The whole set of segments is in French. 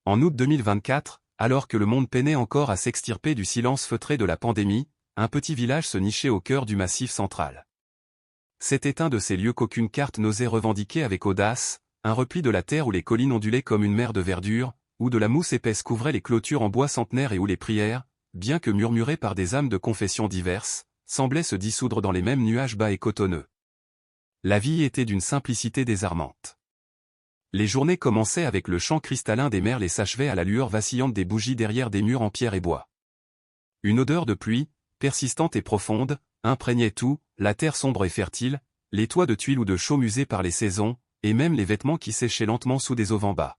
En août 2024, alors que le monde peinait encore à s'extirper du silence feutré de la pandémie, un petit village se nichait au cœur du Massif central. C'était un de ces lieux qu'aucune carte n'osait revendiquer avec audace, un repli de la terre où les collines ondulaient comme une mer de verdure, où de la mousse épaisse couvrait les clôtures en bois centenaire et où les prières, bien que murmurées par des âmes de confessions diverses, semblaient se dissoudre dans les mêmes nuages bas et cotonneux. La vie était d'une simplicité désarmante. Les journées commençaient avec le chant cristallin des merles et s'achevaient à la lueur vacillante des bougies derrière des murs en pierre et bois. Une odeur de pluie, persistante et profonde, imprégnait tout, la terre sombre et fertile, les toits de tuiles ou de chaux musés par les saisons, et même les vêtements qui séchaient lentement sous des auvents bas.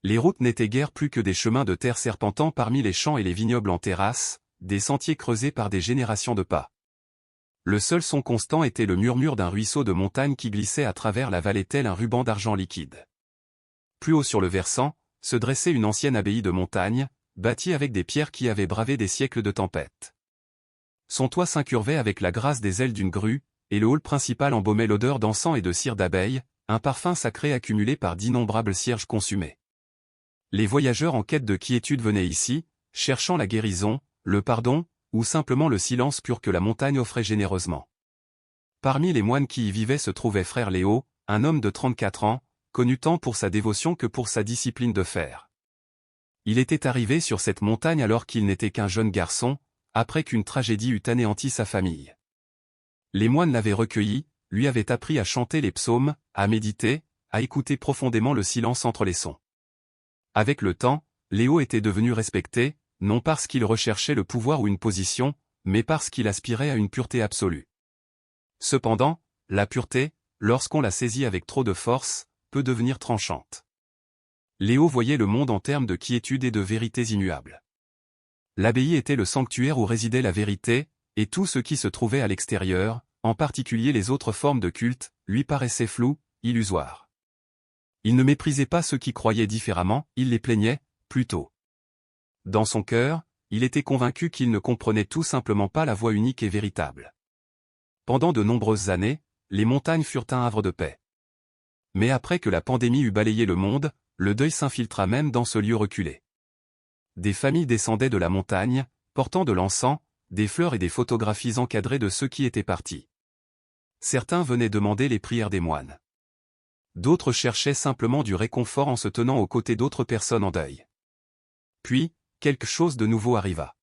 Les routes n'étaient guère plus que des chemins de terre serpentant parmi les champs et les vignobles en terrasse, des sentiers creusés par des générations de pas. Le seul son constant était le murmure d'un ruisseau de montagne qui glissait à travers la vallée tel un ruban d'argent liquide. Plus haut sur le versant, se dressait une ancienne abbaye de montagne, bâtie avec des pierres qui avaient bravé des siècles de tempêtes. Son toit s'incurvait avec la grâce des ailes d'une grue, et le hall principal embaumait l'odeur d'encens et de cire d'abeille, un parfum sacré accumulé par d'innombrables cierges consumés. Les voyageurs en quête de quiétude venaient ici, cherchant la guérison, le pardon, ou simplement le silence pur que la montagne offrait généreusement. Parmi les moines qui y vivaient se trouvait frère Léo, un homme de 34 ans, connu tant pour sa dévotion que pour sa discipline de fer. Il était arrivé sur cette montagne alors qu'il n'était qu'un jeune garçon, après qu'une tragédie eût anéanti sa famille. Les moines l'avaient recueilli, lui avaient appris à chanter les psaumes, à méditer, à écouter profondément le silence entre les sons. Avec le temps, Léo était devenu respecté, non parce qu'il recherchait le pouvoir ou une position, mais parce qu'il aspirait à une pureté absolue. Cependant, la pureté, lorsqu'on la saisit avec trop de force, peut devenir tranchante. Léo voyait le monde en termes de quiétude et de vérités immuables. L'abbaye était le sanctuaire où résidait la vérité, et tout ce qui se trouvait à l'extérieur, en particulier les autres formes de culte, lui paraissait flou, illusoire. Il ne méprisait pas ceux qui croyaient différemment, il les plaignait, plutôt. Dans son cœur, il était convaincu qu'il ne comprenait tout simplement pas la voie unique et véritable. Pendant de nombreuses années, les montagnes furent un havre de paix. Mais après que la pandémie eut balayé le monde, le deuil s'infiltra même dans ce lieu reculé. Des familles descendaient de la montagne, portant de l'encens, des fleurs et des photographies encadrées de ceux qui étaient partis. Certains venaient demander les prières des moines. D'autres cherchaient simplement du réconfort en se tenant aux côtés d'autres personnes en deuil. Puis, quelque chose de nouveau arriva.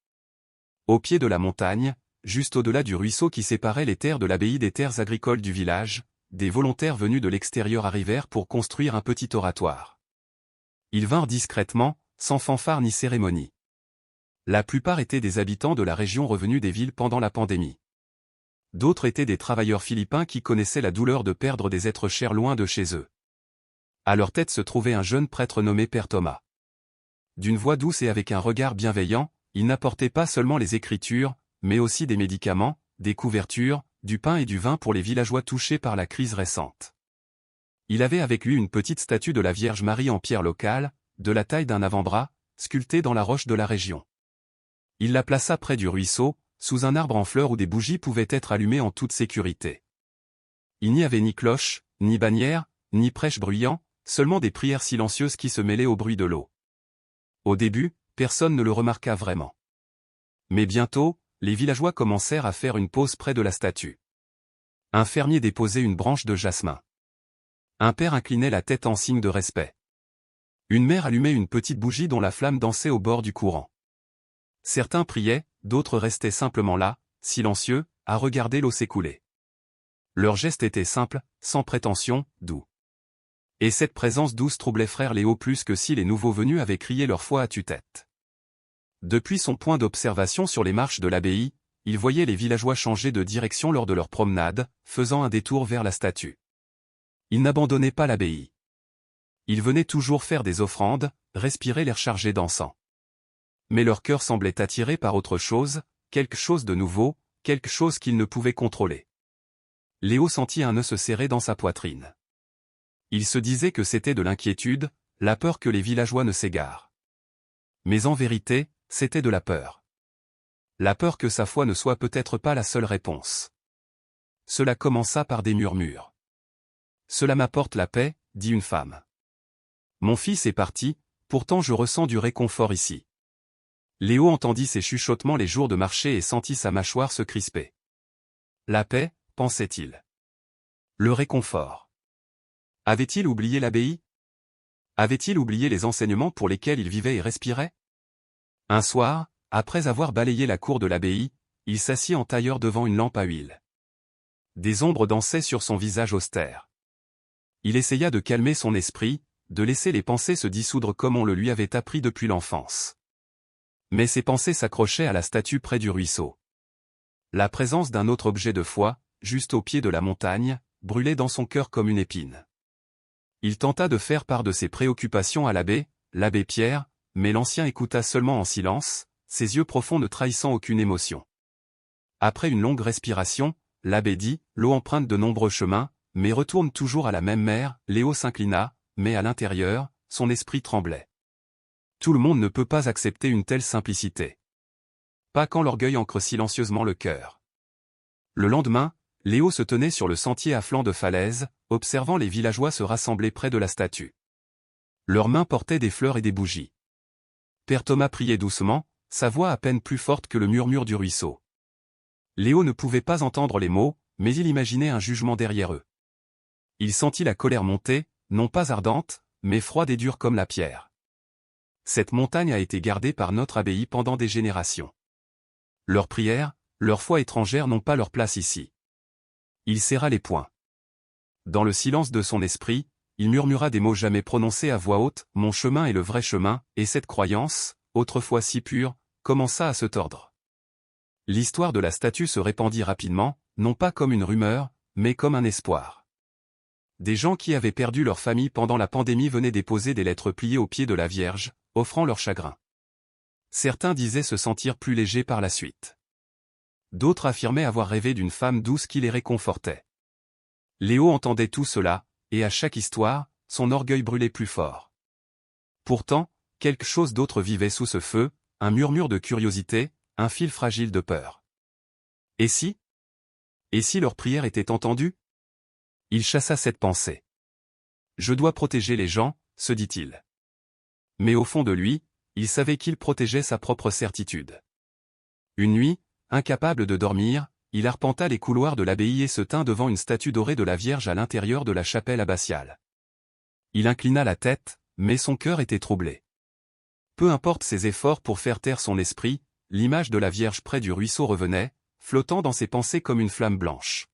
Au pied de la montagne, juste au-delà du ruisseau qui séparait les terres de l'abbaye des terres agricoles du village, des volontaires venus de l'extérieur arrivèrent pour construire un petit oratoire. Ils vinrent discrètement, sans fanfare ni cérémonie. La plupart étaient des habitants de la région revenus des villes pendant la pandémie. D'autres étaient des travailleurs philippins qui connaissaient la douleur de perdre des êtres chers loin de chez eux. À leur tête se trouvait un jeune prêtre nommé Père Thomas. D'une voix douce et avec un regard bienveillant, il n'apportait pas seulement les écritures, mais aussi des médicaments, des couvertures, du pain et du vin pour les villageois touchés par la crise récente. Il avait avec lui une petite statue de la Vierge Marie en pierre locale, de la taille d'un avant-bras, sculptée dans la roche de la région. Il la plaça près du ruisseau, sous un arbre en fleurs où des bougies pouvaient être allumées en toute sécurité. Il n'y avait ni cloche, ni bannière, ni prêche bruyant, seulement des prières silencieuses qui se mêlaient au bruit de l'eau. Au début, personne ne le remarqua vraiment. Mais bientôt, les villageois commencèrent à faire une pause près de la statue. Un fermier déposait une branche de jasmin. Un père inclinait la tête en signe de respect. Une mère allumait une petite bougie dont la flamme dansait au bord du courant. Certains priaient, d'autres restaient simplement là, silencieux, à regarder l'eau s'écouler. Leur geste était simple, sans prétention, doux. Et cette présence douce troublait frère Léo plus que si les nouveaux venus avaient crié leur foi à tue-tête. Depuis son point d'observation sur les marches de l'abbaye, il voyait les villageois changer de direction lors de leur promenade, faisant un détour vers la statue. Ils n'abandonnaient pas l'abbaye. Ils venaient toujours faire des offrandes, respirer l'air chargé d'encens. Mais leur cœur semblait attiré par autre chose, quelque chose de nouveau, quelque chose qu'ils ne pouvaient contrôler. Léo sentit un nœud se serrer dans sa poitrine. Il se disait que c'était de l'inquiétude, la peur que les villageois ne s'égarent. Mais en vérité, c'était de la peur. La peur que sa foi ne soit peut-être pas la seule réponse. Cela commença par des murmures. « Cela m'apporte la paix », dit une femme. « Mon fils est parti, Pourtant je ressens du réconfort ici. Léo entendit ces chuchotements les jours de marché et sentit sa mâchoire se crisper. La paix, pensait-il. Le réconfort. Avait-il oublié l'abbaye? Avait-il oublié les enseignements pour lesquels il vivait et respirait? Un soir, après avoir balayé la cour de l'abbaye, il s'assit en tailleur devant une lampe à huile. Des ombres dansaient sur son visage austère. Il essaya de calmer son esprit, de laisser les pensées se dissoudre comme on le lui avait appris depuis l'enfance. Mais ses pensées s'accrochaient à la statue près du ruisseau. La présence d'un autre objet de foi, juste au pied de la montagne, brûlait dans son cœur comme une épine. Il tenta de faire part de ses préoccupations à l'abbé Pierre, mais l'ancien écouta seulement en silence, ses yeux profonds ne trahissant aucune émotion. Après une longue respiration, l'abbé dit, l'eau emprunte de nombreux chemins, mais retourne toujours à la même mer. Léo s'inclina, mais à l'intérieur, son esprit tremblait. Tout le monde ne peut pas accepter une telle simplicité. Pas quand l'orgueil ancre silencieusement le cœur. Le lendemain, Léo se tenait sur le sentier à flanc de falaise, observant les villageois se rassembler près de la statue. Leurs mains portaient des fleurs et des bougies. Père Thomas priait doucement, sa voix à peine plus forte que le murmure du ruisseau. Léo ne pouvait pas entendre les mots, mais il imaginait un jugement derrière eux. Il sentit la colère monter, non pas ardente, mais froide et dure comme la pierre. Cette montagne a été gardée par notre abbaye pendant des générations. Leurs prières, leur foi étrangère n'ont pas leur place ici. Il serra les poings. Dans le silence de son esprit, il murmura des mots jamais prononcés à voix haute, « Mon chemin est le vrai chemin », et cette croyance, autrefois si pure, commença à se tordre. L'histoire de la statue se répandit rapidement, non pas comme une rumeur, mais comme un espoir. Des gens qui avaient perdu leur famille pendant la pandémie venaient déposer des lettres pliées aux pieds de la Vierge, offrant leur chagrin. Certains disaient se sentir plus légers par la suite. D'autres affirmaient avoir rêvé d'une femme douce qui les réconfortait. Léo entendait tout cela, et à chaque histoire, son orgueil brûlait plus fort. Pourtant, quelque chose d'autre vivait sous ce feu, un murmure de curiosité, un fil fragile de peur. Et si? Et si leur prière était entendue? Il chassa cette pensée. Je dois protéger les gens, se dit-il. Mais au fond de lui, il savait qu'il protégeait sa propre certitude. Une nuit, incapable de dormir, il arpenta les couloirs de l'abbaye et se tint devant une statue dorée de la Vierge à l'intérieur de la chapelle abbatiale. Il inclina la tête, mais son cœur était troublé. Peu importe ses efforts pour faire taire son esprit, l'image de la Vierge près du ruisseau revenait, flottant dans ses pensées comme une flamme blanche.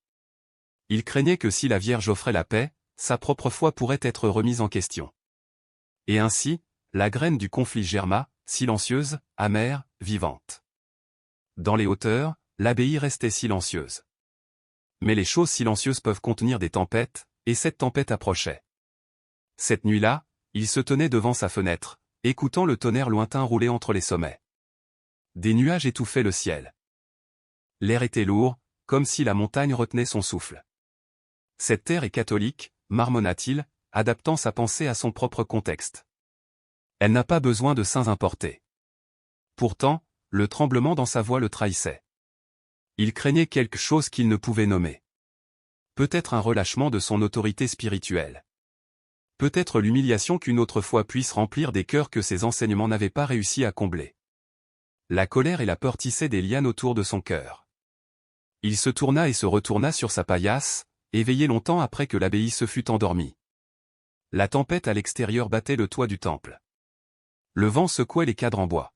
Il craignait que si la Vierge offrait la paix, sa propre foi pourrait être remise en question. Et ainsi, la graine du conflit germa, silencieuse, amère, vivante. Dans les hauteurs, l'abbaye restait silencieuse. Mais les choses silencieuses peuvent contenir des tempêtes, et cette tempête approchait. Cette nuit-là, il se tenait devant sa fenêtre, écoutant le tonnerre lointain rouler entre les sommets. Des nuages étouffaient le ciel. L'air était lourd, comme si la montagne retenait son souffle. Cette terre est catholique, marmonna-t-il, adaptant sa pensée à son propre contexte. Elle n'a pas besoin de saints importés. Pourtant, le tremblement dans sa voix le trahissait. Il craignait quelque chose qu'il ne pouvait nommer. Peut-être un relâchement de son autorité spirituelle. Peut-être l'humiliation qu'une autre foi puisse remplir des cœurs que ses enseignements n'avaient pas réussi à combler. La colère et la peur tissaient des lianes autour de son cœur. Il se tourna et se retourna sur sa paillasse, éveillé longtemps après que l'abbaye se fût endormie. La tempête à l'extérieur battait le toit du temple. Le vent secouait les cadres en bois.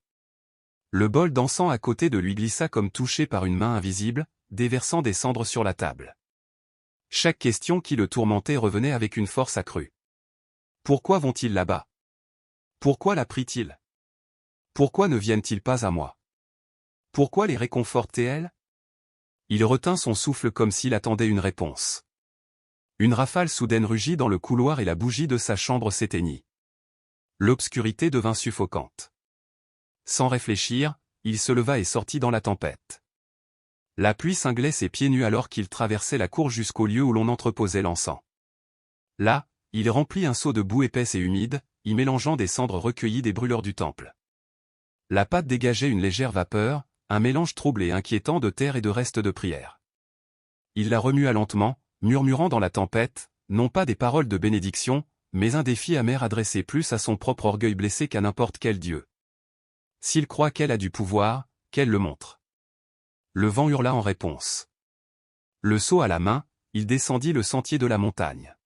Le bol d'encens à côté de lui glissa comme touché par une main invisible, déversant des cendres sur la table. Chaque question qui le tourmentait revenait avec une force accrue. Pourquoi vont-ils là-bas? Pourquoi la prient-ils? Pourquoi ne viennent-ils pas à moi? Pourquoi les réconforter-elles? Il retint son souffle comme s'il attendait une réponse. Une rafale soudaine rugit dans le couloir et la bougie de sa chambre s'éteignit. L'obscurité devint suffocante. Sans réfléchir, il se leva et sortit dans la tempête. La pluie cinglait ses pieds nus alors qu'il traversait la cour jusqu'au lieu où l'on entreposait l'encens. Là, il remplit un seau de boue épaisse et humide, y mélangeant des cendres recueillies des brûleurs du temple. La pâte dégageait une légère vapeur, un mélange trouble et inquiétant de terre et de restes de prière. Il la remua lentement, murmurant dans la tempête, non pas des paroles de bénédiction, mais un défi amer adressé plus à son propre orgueil blessé qu'à n'importe quel dieu. S'il croit qu'elle a du pouvoir, qu'elle le montre. Le vent hurla en réponse. Le seau à la main, il descendit le sentier de la montagne.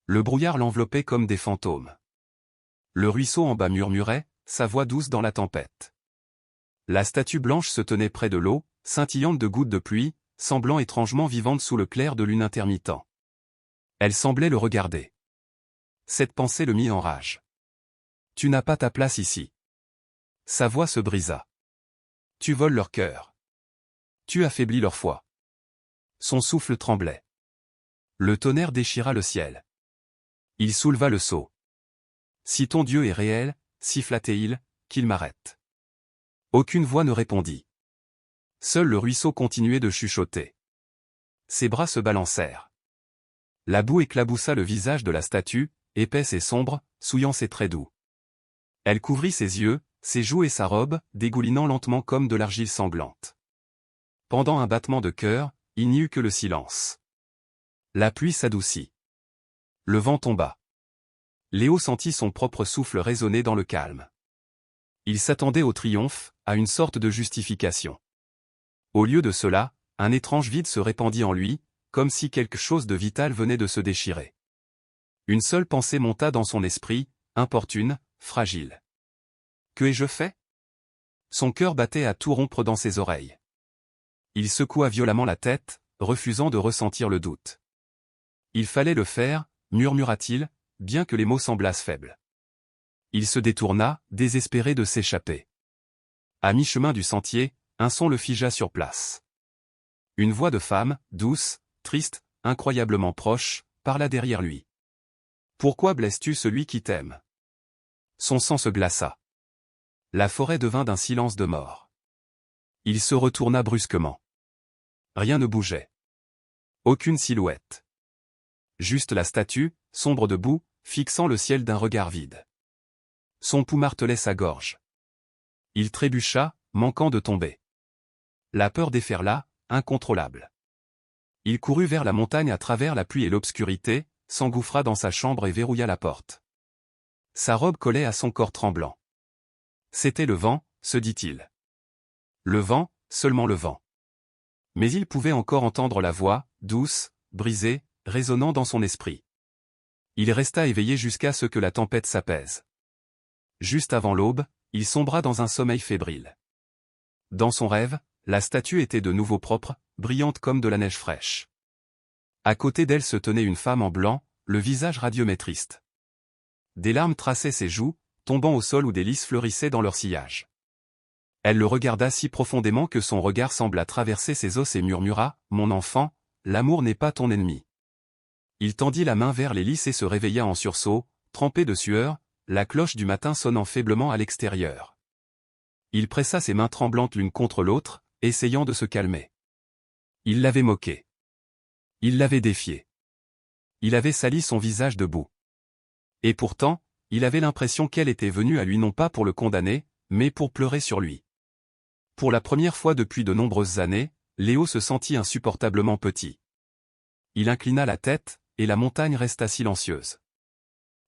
Le brouillard l'enveloppait comme des fantômes. Le ruisseau en bas murmurait, sa voix douce dans la tempête. La statue blanche se tenait près de l'eau, scintillante de gouttes de pluie, semblant étrangement vivante sous le clair de lune intermittent. Elle semblait le regarder. Cette pensée le mit en rage. Tu n'as pas ta place ici. Sa voix se brisa. Tu voles leur cœur. Tu affaiblis leur foi. Son souffle tremblait. Le tonnerre déchira le ciel. Il souleva le seau. Si ton Dieu est réel, siffla-t-il, qu'il m'arrête. Aucune voix ne répondit. Seul le ruisseau continuait de chuchoter. Ses bras se balancèrent. La boue éclaboussa le visage de la statue, épaisse et sombre, souillant ses traits doux. Elle couvrit ses yeux, ses joues et sa robe, dégoulinant lentement comme de l'argile sanglante. Pendant un battement de cœur, il n'y eut que le silence. La pluie s'adoucit. Le vent tomba. Léo sentit son propre souffle résonner dans le calme. Il s'attendait au triomphe, à une sorte de justification. Au lieu de cela, un étrange vide se répandit en lui, comme si quelque chose de vital venait de se déchirer. Une seule pensée monta dans son esprit, importune, fragile. Que ai-je fait? Son cœur battait à tout rompre dans ses oreilles. Il secoua violemment la tête, refusant de ressentir le doute. Il fallait le faire, murmura-t-il, bien que les mots semblassent faibles. Il se détourna, désespéré de s'échapper. À mi-chemin du sentier, un son le figea sur place. Une voix de femme, douce, triste, incroyablement proche, parla derrière lui. Pourquoi blesses-tu celui qui t'aime? Son sang se glaça. La forêt devint d'un silence de mort. Il se retourna brusquement. Rien ne bougeait. Aucune silhouette. Juste la statue, sombre debout, fixant le ciel d'un regard vide. Son pouls martelait sa gorge. Il trébucha, manquant de tomber. La peur déferla, incontrôlable. Il courut vers la montagne à travers la pluie et l'obscurité, s'engouffra dans sa chambre et verrouilla la porte. Sa robe collait à son corps tremblant. C'était le vent, se dit-il. Le vent, seulement le vent. Mais il pouvait encore entendre la voix, douce, brisée, résonnant dans son esprit. Il resta éveillé jusqu'à ce que la tempête s'apaise. Juste avant l'aube, il sombra dans un sommeil fébrile. Dans son rêve, la statue était de nouveau propre, brillante comme de la neige fraîche. À côté d'elle se tenait une femme en blanc, le visage radieux mais triste. Des larmes traçaient ses joues, tombant au sol où des lys fleurissaient dans leur sillage. Elle le regarda si profondément que son regard sembla traverser ses os et murmura, « Mon enfant, l'amour n'est pas ton ennemi. » Il tendit la main vers les lys et se réveilla en sursaut, trempé de sueur, la cloche du matin sonnant faiblement à l'extérieur. Il pressa ses mains tremblantes l'une contre l'autre, essayant de se calmer. Il l'avait moqué. Il l'avait défié. Il avait sali son visage de boue. Et pourtant, il avait l'impression qu'elle était venue à lui non pas pour le condamner, mais pour pleurer sur lui. Pour la première fois depuis de nombreuses années, Léo se sentit insupportablement petit. Il inclina la tête, et la montagne resta silencieuse.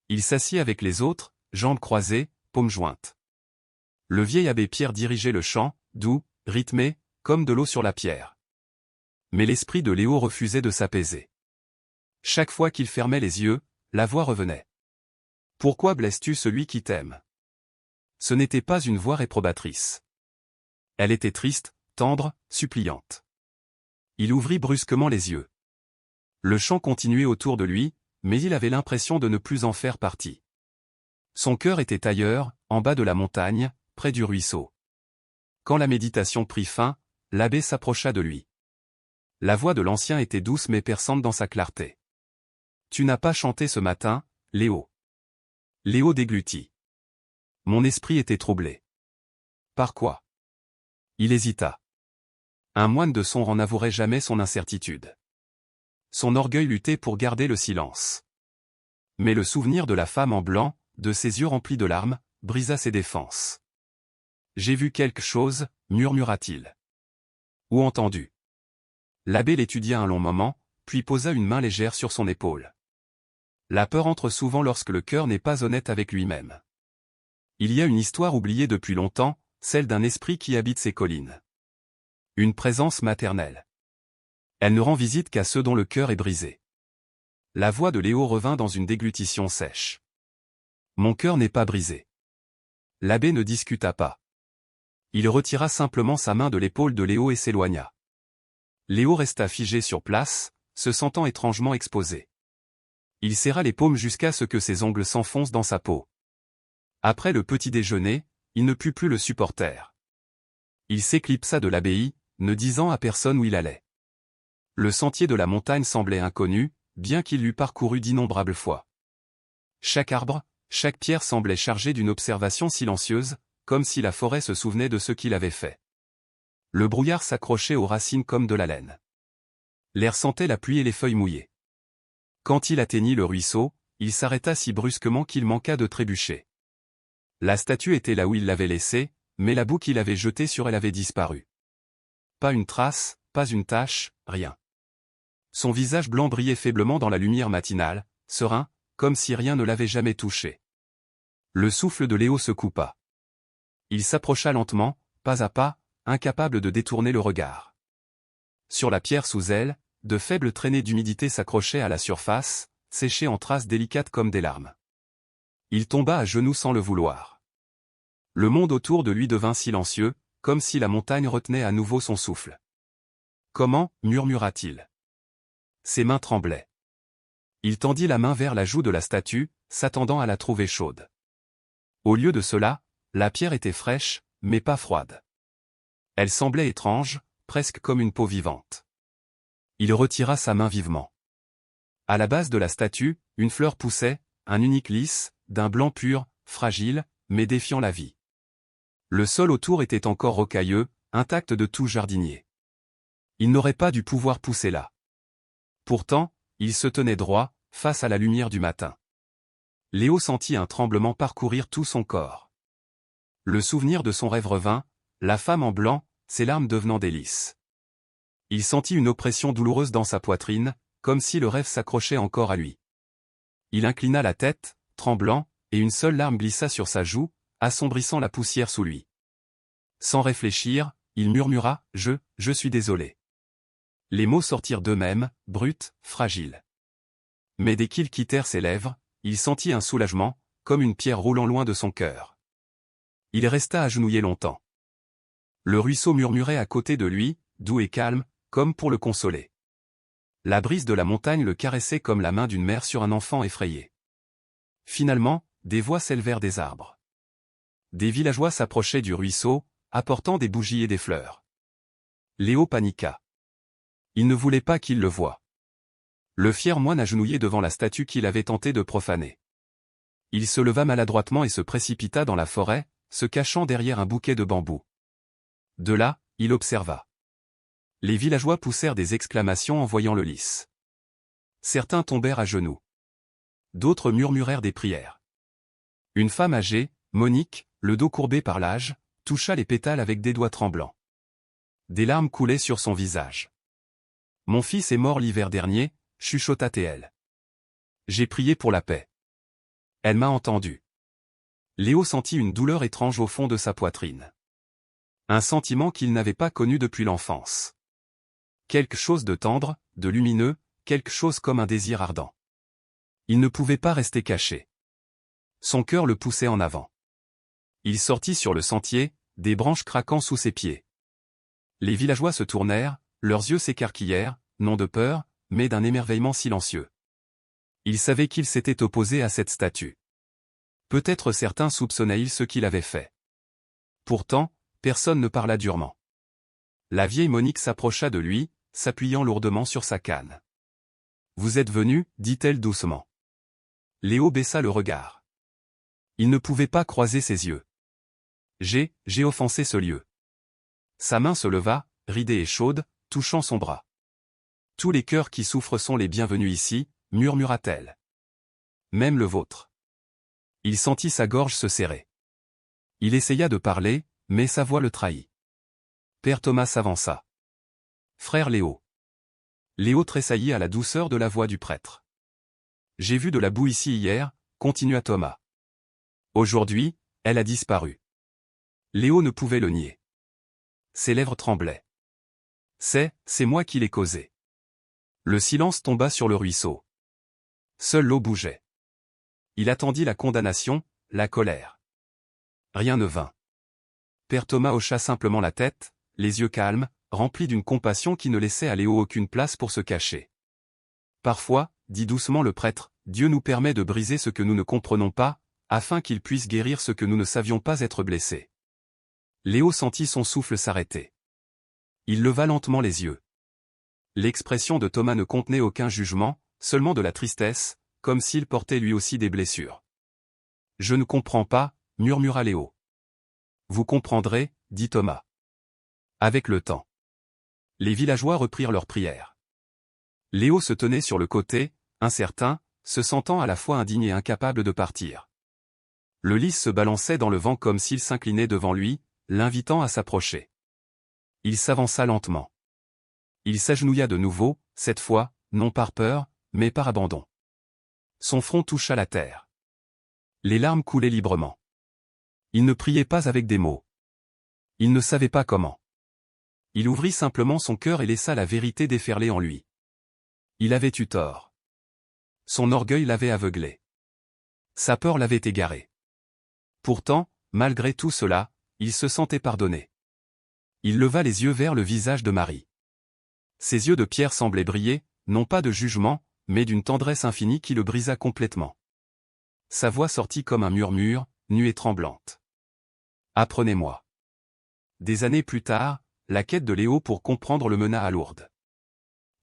Il s'assit avec les autres, jambes croisées, paumes jointes. Le vieil abbé Pierre dirigeait le chant, doux, rythmé, comme de l'eau sur la pierre. Mais l'esprit de Léo refusait de s'apaiser. Chaque fois qu'il fermait les yeux, la voix revenait. « Pourquoi blesses-tu celui qui t'aime » Ce n'était pas une voix réprobatrice. Elle était triste, tendre, suppliante. Il ouvrit brusquement les yeux. Le chant continuait autour de lui, mais il avait l'impression de ne plus en faire partie. Son cœur était ailleurs, en bas de la montagne, près du ruisseau. Quand la méditation prit fin, l'abbé s'approcha de lui. La voix de l'ancien était douce mais perçante dans sa clarté. « Tu n'as pas chanté ce matin, Léo. » Léo déglutit. Mon esprit était troublé. Par quoi? Il hésita. Un moine de son rang n'avouerait jamais son incertitude. Son orgueil luttait pour garder le silence. Mais le souvenir de la femme en blanc, de ses yeux remplis de larmes, brisa ses défenses. « J'ai vu quelque chose, murmura-t-il. Ou entendu. » L'abbé l'étudia un long moment, puis posa une main légère sur son épaule. La peur entre souvent lorsque le cœur n'est pas honnête avec lui-même. Il y a une histoire oubliée depuis longtemps, celle d'un esprit qui habite ces collines. Une présence maternelle. Elle ne rend visite qu'à ceux dont le cœur est brisé. La voix de Léo revint dans une déglutition sèche. Mon cœur n'est pas brisé. L'abbé ne discuta pas. Il retira simplement sa main de l'épaule de Léo et s'éloigna. Léo resta figé sur place, se sentant étrangement exposé. Il serra les paumes jusqu'à ce que ses ongles s'enfoncent dans sa peau. Après le petit déjeuner, il ne put plus le supporter. Il s'éclipsa de l'abbaye, ne disant à personne où il allait. Le sentier de la montagne semblait inconnu, bien qu'il l'eût parcouru d'innombrables fois. Chaque arbre, chaque pierre semblait chargée d'une observation silencieuse, comme si la forêt se souvenait de ce qu'il avait fait. Le brouillard s'accrochait aux racines comme de la laine. L'air sentait la pluie et les feuilles mouillées. Quand il atteignit le ruisseau, il s'arrêta si brusquement qu'il manqua de trébucher. La statue était là où il l'avait laissée, mais la boue qu'il avait jetée sur elle avait disparu. Pas une trace, pas une tache, rien. Son visage blanc brillait faiblement dans la lumière matinale, serein, comme si rien ne l'avait jamais touché. Le souffle de Léo se coupa. Il s'approcha lentement, pas à pas, incapable de détourner le regard. Sur la pierre sous elle, de faibles traînées d'humidité s'accrochaient à la surface, séchées en traces délicates comme des larmes. Il tomba à genoux sans le vouloir. Le monde autour de lui devint silencieux, comme si la montagne retenait à nouveau son souffle. « Comment » murmura-t-il. Ses mains tremblaient. Il tendit la main vers la joue de la statue, s'attendant à la trouver chaude. Au lieu de cela, la pierre était fraîche, mais pas froide. Elle semblait étrange, presque comme une peau vivante. Il retira sa main vivement. À la base de la statue, une fleur poussait, un unique lys, d'un blanc pur, fragile, mais défiant la vie. Le sol autour était encore rocailleux, intact de tout jardinier. Il n'aurait pas dû pouvoir pousser là. Pourtant, il se tenait droit, face à la lumière du matin. Léo sentit un tremblement parcourir tout son corps. Le souvenir de son rêve revint, la femme en blanc, ses larmes devenant des lys. Il sentit une oppression douloureuse dans sa poitrine, comme si le rêve s'accrochait encore à lui. Il inclina la tête, tremblant, et une seule larme glissa sur sa joue, assombrissant la poussière sous lui. Sans réfléchir, il murmura « Je suis désolé ». Les mots sortirent d'eux-mêmes, bruts, fragiles. Mais dès qu'ils quittèrent ses lèvres, il sentit un soulagement, comme une pierre roulant loin de son cœur. Il resta agenouillé longtemps. Le ruisseau murmurait à côté de lui, doux et calme, comme pour le consoler. La brise de la montagne le caressait comme la main d'une mère sur un enfant effrayé. Finalement, des voix s'élevèrent des arbres. Des villageois s'approchaient du ruisseau, apportant des bougies et des fleurs. Léo paniqua. Il ne voulait pas qu'il le voie. Le fier moine agenouillé devant la statue qu'il avait tenté de profaner. Il se leva maladroitement et se précipita dans la forêt, se cachant derrière un bouquet de bambous. De là, il observa. Les villageois poussèrent des exclamations en voyant le lys. Certains tombèrent à genoux. D'autres murmurèrent des prières. Une femme âgée, Monique, le dos courbé par l'âge, toucha les pétales avec des doigts tremblants. Des larmes coulaient sur son visage. « Mon fils est mort l'hiver dernier », chuchota-t-elle. « J'ai prié pour la paix. Elle m'a entendu. » Léo sentit une douleur étrange au fond de sa poitrine. Un sentiment qu'il n'avait pas connu depuis l'enfance. Quelque chose de tendre, de lumineux, quelque chose comme un désir ardent. Il ne pouvait pas rester caché. Son cœur le poussait en avant. Il sortit sur le sentier, des branches craquant sous ses pieds. Les villageois se tournèrent, leurs yeux s'écarquillèrent, non de peur, mais d'un émerveillement silencieux. Ils savaient qu'il s'était opposé à cette statue. Peut-être certains soupçonnaient-ils ce qu'il avait fait. Pourtant, personne ne parla durement. La vieille Monique s'approcha de lui, s'appuyant lourdement sur sa canne. « Vous êtes venu » dit-elle doucement. Léo baissa le regard. Il ne pouvait pas croiser ses yeux. « J'ai offensé ce lieu. » Sa main se leva, ridée et chaude, touchant son bras. « Tous les cœurs qui souffrent sont les bienvenus ici » murmura-t-elle. « Même le vôtre. » Il sentit sa gorge se serrer. Il essaya de parler, mais sa voix le trahit. Père Thomas s'avança. « Frère Léo. » Léo tressaillit à la douceur de la voix du prêtre. J'ai vu de la boue ici hier, continua Thomas. Aujourd'hui, elle a disparu. Léo ne pouvait le nier. Ses lèvres tremblaient. C'est moi qui l'ai causé. Le silence tomba sur le ruisseau. Seule l'eau bougeait. Il attendit la condamnation, la colère. Rien ne vint. Père Thomas hocha simplement la tête, les yeux calmes, remplis d'une compassion qui ne laissait à Léo aucune place pour se cacher. Parfois, dit doucement le prêtre, Dieu nous permet de briser ce que nous ne comprenons pas, afin qu'il puisse guérir ce que nous ne savions pas être blessés. Léo sentit son souffle s'arrêter. Il leva lentement les yeux. L'expression de Thomas ne contenait aucun jugement, seulement de la tristesse, comme s'il portait lui aussi des blessures. « Je ne comprends pas », murmura Léo. « Vous comprendrez, » dit Thomas. Avec le temps. Les villageois reprirent leur prière. Léo se tenait sur le côté, incertain, se sentant à la fois indigné et incapable de partir. Le lys se balançait dans le vent comme s'il s'inclinait devant lui, l'invitant à s'approcher. Il s'avança lentement. Il s'agenouilla de nouveau, cette fois, non par peur, mais par abandon. Son front toucha la terre. Les larmes coulaient librement. Il ne priait pas avec des mots. Il ne savait pas comment. Il ouvrit simplement son cœur et laissa la vérité déferler en lui. Il avait eu tort. Son orgueil l'avait aveuglé. Sa peur l'avait égaré. Pourtant, malgré tout cela, il se sentait pardonné. Il leva les yeux vers le visage de Marie. Ses yeux de pierre semblaient briller, non pas de jugement, mais d'une tendresse infinie qui le brisa complètement. Sa voix sortit comme un murmure, nue et tremblante. « Apprenez-moi. » Des années plus tard, la quête de Léo pour comprendre le mena à Lourdes.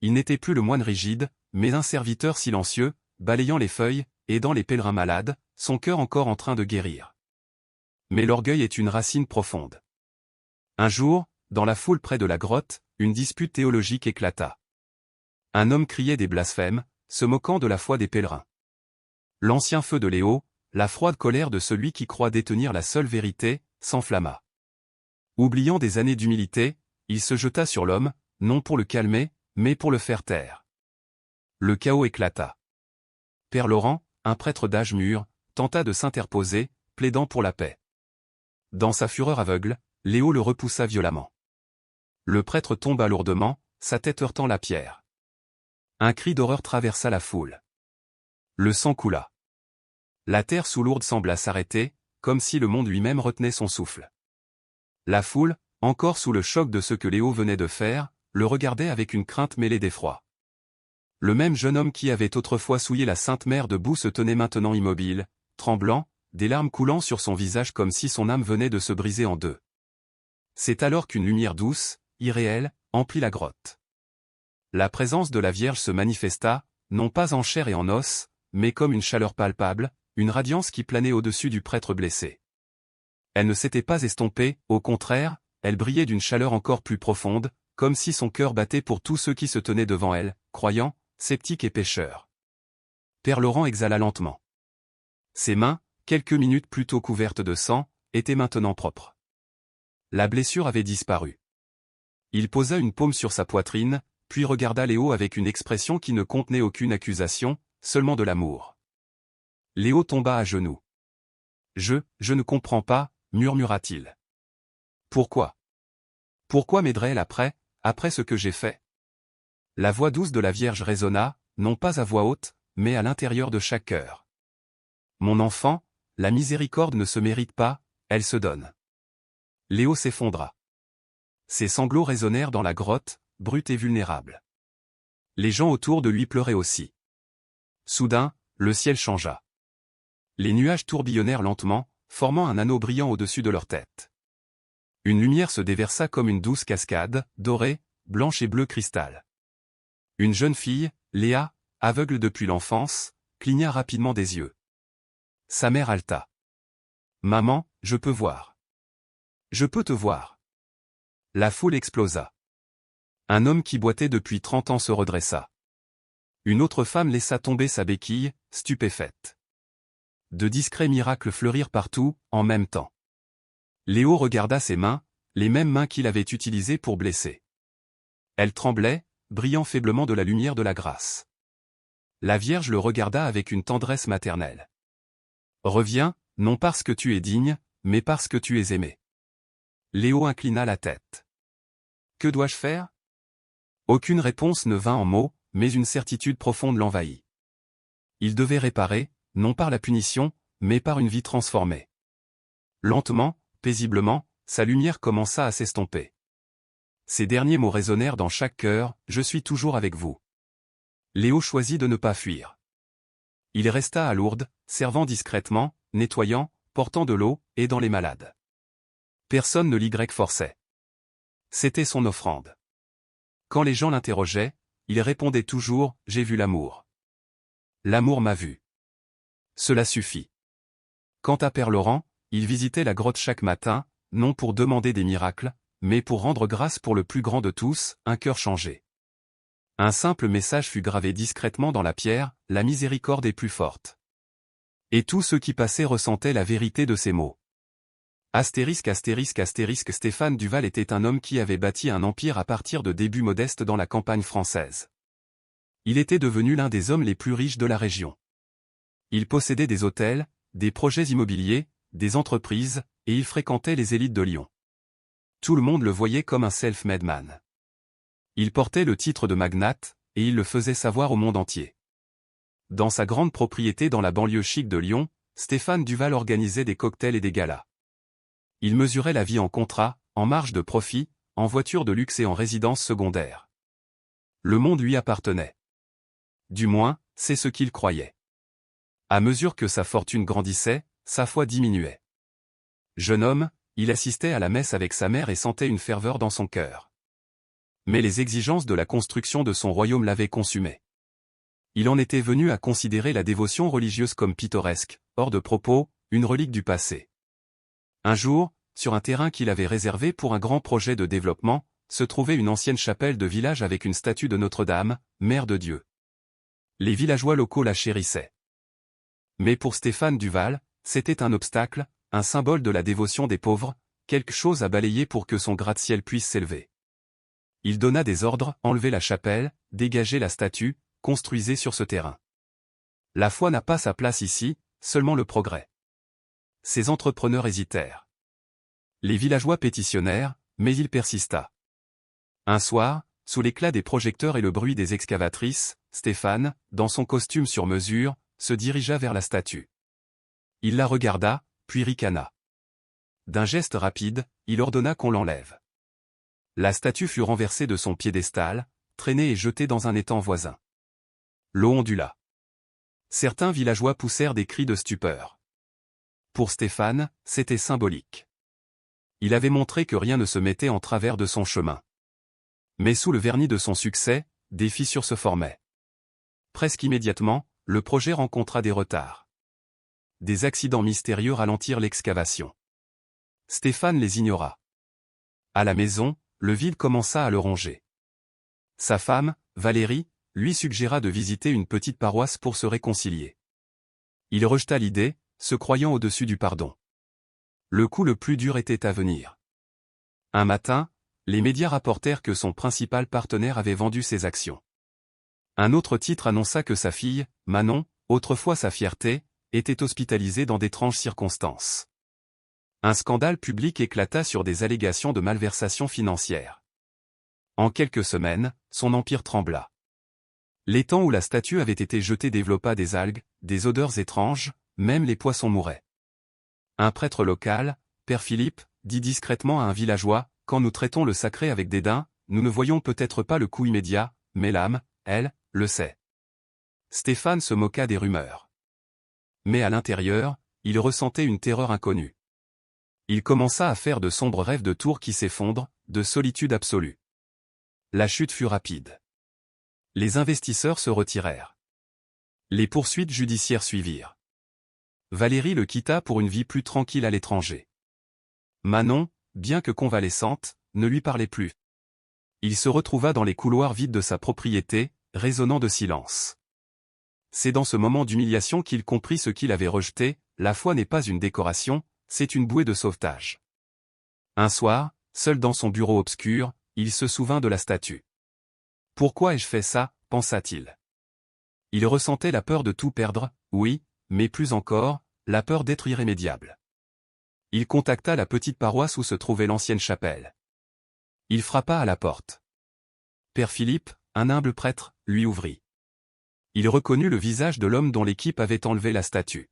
Il n'était plus le moine rigide, mais un serviteur silencieux, balayant les feuilles, aidant les pèlerins malades, son cœur encore en train de guérir. Mais l'orgueil est une racine profonde. Un jour, dans la foule près de la grotte, une dispute théologique éclata. Un homme criait des blasphèmes, se moquant de la foi des pèlerins. L'ancien feu de Léo, la froide colère de celui qui croit détenir la seule vérité, s'enflamma. Oubliant des années d'humilité, il se jeta sur l'homme, non pour le calmer, mais pour le faire taire. Le chaos éclata. Père Laurent, un prêtre d'âge mûr, tenta de s'interposer, plaidant pour la paix. Dans sa fureur aveugle, Léo le repoussa violemment. Le prêtre tomba lourdement, sa tête heurtant la pierre. Un cri d'horreur traversa la foule. Le sang coula. La terre sous Lourdes sembla s'arrêter, comme si le monde lui-même retenait son souffle. La foule, encore sous le choc de ce que Léo venait de faire, le regardait avec une crainte mêlée d'effroi. Le même jeune homme qui avait autrefois souillé la Sainte Mère de boue se tenait maintenant immobile, tremblant, des larmes coulant sur son visage comme si son âme venait de se briser en deux. C'est alors qu'une lumière douce, irréelle, emplit la grotte. La présence de la Vierge se manifesta, non pas en chair et en os, mais comme une chaleur palpable, une radiance qui planait au-dessus du prêtre blessé. Elle ne s'était pas estompée, au contraire, elle brillait d'une chaleur encore plus profonde, comme si son cœur battait pour tous ceux qui se tenaient devant elle, croyants, sceptiques et pécheurs. Père Laurent exhala lentement. Ses mains, quelques minutes plus tôt couvertes de sang, étaient maintenant propres. La blessure avait disparu. Il posa une paume sur sa poitrine, puis regarda Léo avec une expression qui ne contenait aucune accusation, seulement de l'amour. Léo tomba à genoux. Je ne comprends pas, murmura-t-il. Pourquoi? Pourquoi m'aiderait-elle après ce que j'ai fait? La voix douce de la Vierge résonna, non pas à voix haute, mais à l'intérieur de chaque cœur. Mon enfant, la miséricorde ne se mérite pas, elle se donne. Léo s'effondra. Ses sanglots résonnèrent dans la grotte, brute et vulnérable. Les gens autour de lui pleuraient aussi. Soudain, le ciel changea. Les nuages tourbillonnèrent lentement, formant un anneau brillant au-dessus de leur tête. Une lumière se déversa comme une douce cascade, dorée, blanche et bleu cristal. Une jeune fille, Léa, aveugle depuis l'enfance, cligna rapidement des yeux. Sa mère haleta. « Maman, je peux voir. Je peux te voir. » La foule explosa. Un homme qui boitait depuis 30 ans se redressa. Une autre femme laissa tomber sa béquille, stupéfaite. De discrets miracles fleurirent partout, en même temps. Léo regarda ses mains, les mêmes mains qu'il avait utilisées pour blesser. Elles tremblaient, brillant faiblement de la lumière de la grâce. La Vierge le regarda avec une tendresse maternelle. Reviens, non parce que tu es digne, mais parce que tu es aimé. Léo inclina la tête. Que dois-je faire? Aucune réponse ne vint en mots, mais une certitude profonde l'envahit. Il devait réparer, non par la punition, mais par une vie transformée. Lentement, paisiblement, sa lumière commença à s'estomper. Ces derniers mots résonnèrent dans chaque cœur, « Je suis toujours avec vous ». Léo choisit de ne pas fuir. Il resta à Lourdes, servant discrètement, nettoyant, portant de l'eau, aidant les malades. Personne ne l'y forçait. C'était son offrande. Quand les gens l'interrogeaient, il répondait toujours « J'ai vu l'amour. L'amour m'a vu. » Cela suffit. Quant à Père Laurent, il visitait la grotte chaque matin, non pour demander des miracles, mais pour rendre grâce pour le plus grand de tous, un cœur changé. Un simple message fut gravé discrètement dans la pierre, « La miséricorde est plus forte. » Et tous ceux qui passaient ressentaient la vérité de ces mots. Astérisque astérisque astérisque Stéphane Duval était un homme qui avait bâti un empire à partir de débuts modestes dans la campagne française. Il était devenu l'un des hommes les plus riches de la région. Il possédait des hôtels, des projets immobiliers, des entreprises, et il fréquentait les élites de Lyon. Tout le monde le voyait comme un self-made man. Il portait le titre de magnate, et il le faisait savoir au monde entier. Dans sa grande propriété dans la banlieue chic de Lyon, Stéphane Duval organisait des cocktails et des galas. Il mesurait la vie en contrat, en marge de profit, en voiture de luxe et en résidence secondaire. Le monde lui appartenait. Du moins, c'est ce qu'il croyait. À mesure que sa fortune grandissait, sa foi diminuait. Jeune homme, il assistait à la messe avec sa mère et sentait une ferveur dans son cœur. Mais les exigences de la construction de son royaume l'avaient consumé. Il en était venu à considérer la dévotion religieuse comme pittoresque, hors de propos, une relique du passé. Un jour, sur un terrain qu'il avait réservé pour un grand projet de développement, se trouvait une ancienne chapelle de village avec une statue de Notre-Dame, Mère de Dieu. Les villageois locaux la chérissaient. Mais pour Stéphane Duval, c'était un obstacle, un symbole de la dévotion des pauvres, quelque chose à balayer pour que son gratte-ciel puisse s'élever. Il donna des ordres, enlevez la chapelle, dégagez la statue, construisez sur ce terrain. La foi n'a pas sa place ici, seulement le progrès. Ces entrepreneurs hésitèrent. Les villageois pétitionnèrent, mais il persista. Un soir, sous l'éclat des projecteurs et le bruit des excavatrices, Stéphane, dans son costume sur mesure, se dirigea vers la statue. Il la regarda, puis ricana. D'un geste rapide, il ordonna qu'on l'enlève. La statue fut renversée de son piédestal, traînée et jetée dans un étang voisin. L'eau ondula. Certains villageois poussèrent des cris de stupeur. Pour Stéphane, c'était symbolique. Il avait montré que rien ne se mettait en travers de son chemin. Mais sous le vernis de son succès, des fissures se formaient. Presque immédiatement, le projet rencontra des retards. Des accidents mystérieux ralentirent l'excavation. Stéphane les ignora. À la maison, le vide commença à le ronger. Sa femme, Valérie, lui suggéra de visiter une petite paroisse pour se réconcilier. Il rejeta l'idée, se croyant au-dessus du pardon. Le coup le plus dur était à venir. Un matin, les médias rapportèrent que son principal partenaire avait vendu ses actions. Un autre titre annonça que sa fille, Manon, autrefois sa fierté, était hospitalisée dans d'étranges circonstances. Un scandale public éclata sur des allégations de malversation financière. En quelques semaines, son empire trembla. L'étang où la statue avait été jetée développa des algues, des odeurs étranges, même les poissons mouraient. Un prêtre local, Père Philippe, dit discrètement à un villageois, « Quand nous traitons le sacré avec dédain, nous ne voyons peut-être pas le coup immédiat, mais l'âme, elle, le sait. » Stéphane se moqua des rumeurs. Mais à l'intérieur, il ressentait une terreur inconnue. Il commença à faire de sombres rêves de tours qui s'effondrent, de solitude absolue. La chute fut rapide. Les investisseurs se retirèrent. Les poursuites judiciaires suivirent. Valérie le quitta pour une vie plus tranquille à l'étranger. Manon, bien que convalescente, ne lui parlait plus. Il se retrouva dans les couloirs vides de sa propriété, résonnant de silence. C'est dans ce moment d'humiliation qu'il comprit ce qu'il avait rejeté, la foi n'est pas une décoration, c'est une bouée de sauvetage. Un soir, seul dans son bureau obscur, il se souvint de la statue. « Pourquoi ai-je fait ça ?» pensa-t-il. Il ressentait la peur de tout perdre, oui, mais plus encore, la peur d'être irrémédiable. Il contacta la petite paroisse où se trouvait l'ancienne chapelle. Il frappa à la porte. Père Philippe, un humble prêtre, lui ouvrit. Il reconnut le visage de l'homme dont l'équipe avait enlevé la statue.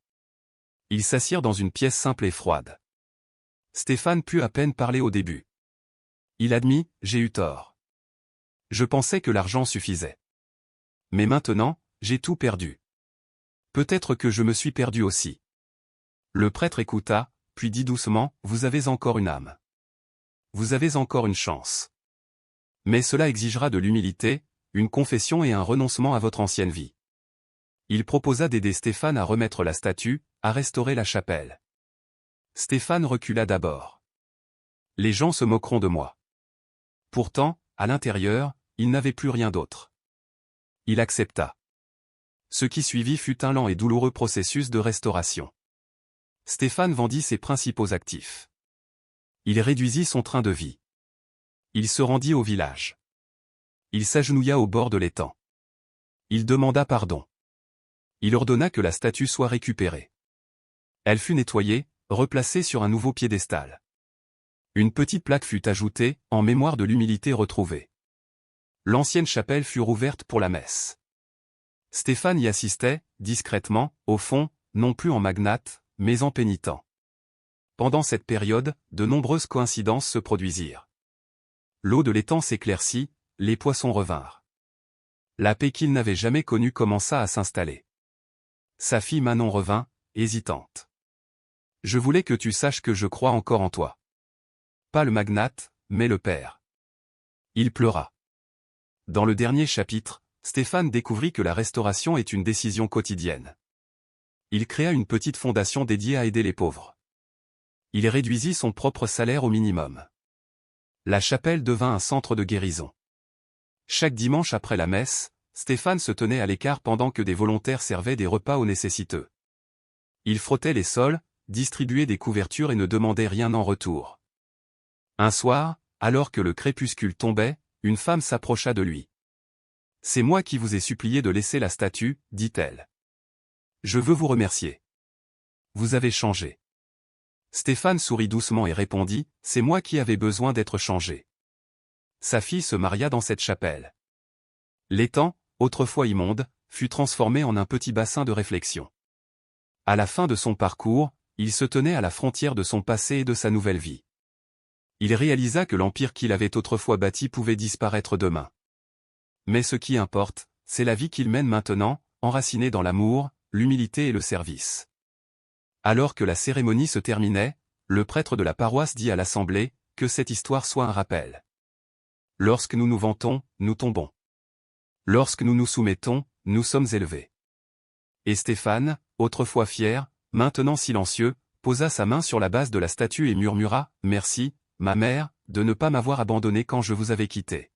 Ils s'assirent dans une pièce simple et froide. Stéphane put à peine parler au début. Il admit, j'ai eu tort. Je pensais que l'argent suffisait. Mais maintenant, j'ai tout perdu. Peut-être que je me suis perdu aussi. Le prêtre écouta, puis dit doucement, vous avez encore une âme. Vous avez encore une chance. Mais cela exigera de l'humilité, une confession et un renoncement à votre ancienne vie. Il proposa d'aider Stéphane à remettre la statue, à restaurer la chapelle. Stéphane recula d'abord. Les gens se moqueront de moi. Pourtant, à l'intérieur, il n'avait plus rien d'autre. Il accepta. Ce qui suivit fut un lent et douloureux processus de restauration. Stéphane vendit ses principaux actifs. Il réduisit son train de vie. Il se rendit au village. Il s'agenouilla au bord de l'étang. Il demanda pardon. Il ordonna que la statue soit récupérée. Elle fut nettoyée, replacée sur un nouveau piédestal. Une petite plaque fut ajoutée, en mémoire de l'humilité retrouvée. L'ancienne chapelle fut rouverte pour la messe. Stéphane y assistait, discrètement, au fond, non plus en magnate, mais en pénitent. Pendant cette période, de nombreuses coïncidences se produisirent. L'eau de l'étang s'éclaircit, les poissons revinrent. La paix qu'il n'avait jamais connue commença à s'installer. Sa fille Manon revint, hésitante. Je voulais que tu saches que je crois encore en toi. Pas le magnate, mais le père. Il pleura. Dans le dernier chapitre, Stéphane découvrit que la restauration est une décision quotidienne. Il créa une petite fondation dédiée à aider les pauvres. Il réduisit son propre salaire au minimum. La chapelle devint un centre de guérison. Chaque dimanche après la messe, Stéphane se tenait à l'écart pendant que des volontaires servaient des repas aux nécessiteux. Il frottait les sols, distribuait des couvertures et ne demandait rien en retour. Un soir, alors que le crépuscule tombait, une femme s'approcha de lui. « C'est moi qui vous ai supplié de laisser la statue, dit-elle. Je veux vous remercier. Vous avez changé. » Stéphane sourit doucement et répondit, « C'est moi qui avais besoin d'être changé. » Sa fille se maria dans cette chapelle. L'étang, autrefois immonde, fut transformé en un petit bassin de réflexion. À la fin de son parcours, il se tenait à la frontière de son passé et de sa nouvelle vie. Il réalisa que l'empire qu'il avait autrefois bâti pouvait disparaître demain. Mais ce qui importe, c'est la vie qu'il mène maintenant, enracinée dans l'amour, l'humilité et le service. Alors que la cérémonie se terminait, le prêtre de la paroisse dit à l'assemblée, que cette histoire soit un rappel. Lorsque nous nous vantons, nous tombons. Lorsque nous nous soumettons, nous sommes élevés. Et Stéphane, autrefois fier, maintenant silencieux, posa sa main sur la base de la statue et murmura, « Merci, ma mère, de ne pas m'avoir abandonné quand je vous avais quitté. »